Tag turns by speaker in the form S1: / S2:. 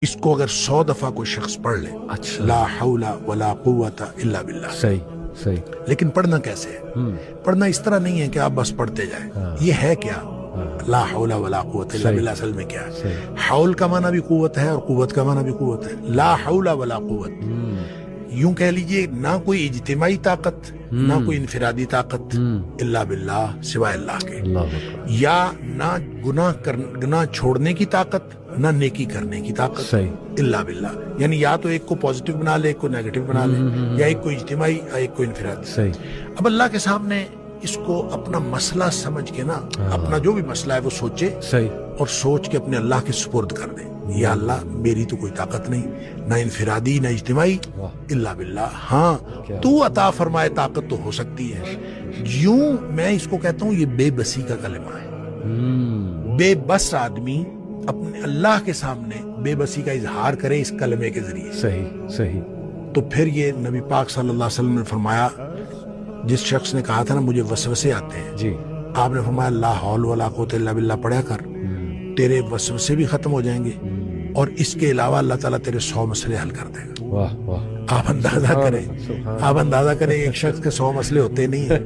S1: इसको अगर 100 दफा कोई शख्स पढ़ ले,
S2: अच्छा।
S1: ला हौला वला कुव्वता इल्ला बिल्लाह,
S2: सही सही।
S1: लेकिन पढ़ना कैसे है? पढ़ना इस तरह नहीं है कि आप बस पढ़ते जाएं। ये है क्या? ला हौला वला कुव्वता इल्ला बिल्लाह असल में क्या है? हौल का माना भी कुव्वत है और कुव्वत का माना भी कुव्वत है। ला हौला वला कुव्वत, यूं कह लीजिए ना कोई इज्तिमाई ताकत, ना कोई इनफिरादी ताकत, इल्ला बिल्लाह, सिवाय अल्लाह के। या ना गुनाह छोड़ने की ताकत, ना नेकी करने की ताकत,
S2: सही।
S1: इल्ला बिल्लाह। यानी या तो एक को पॉजिटिव बना ले, एक को नेगेटिव बना ले, या एक को इज्तिमाई या एक को इनफिरादी।
S2: सही।
S1: अब अल्लाह के सामने इसको अपना मसला समझ के ना, अपना जो भी मसला है वो सोचे,
S2: सही।
S1: और सोच के अपने अल्लाह के सुपुर्द कर दे। या अल्लाह, मेरी तो कोई ताकत नहीं, ना इनफिरादी ना इज्तिमाई, इल्ला बिल्लाह। हाँ, तू अता फरमाए ताकत तो हो सकती है। यूं मैं इसको कहता हूं, ये बेबसी का कलमा है। बेबस आदमी अपने अल्लाह के सामने बेबसी का इजहार करे इस कलमे के जरिए।
S2: सही सही।
S1: तो फिर ये नबी पाक सल्लल्लाहु अलैहि वसल्लम ने फरमाया, जिस शख्स ने कहा था ना मुझे वसवसे आते हैं
S2: जी,
S1: आपने फरमाया ला हौल वला कुव्वता इल्ला बिल्लाह पढ़ा कर, तेरे वसवसे भी खत्म हो जाएंगे और इसके अलावा अल्लाह ताला तेरे 100 मसले हल कर देगा।
S2: वाह वाह।
S1: आप अंदाजा करें, एक शख्स के 100 मसले होते नहीं है।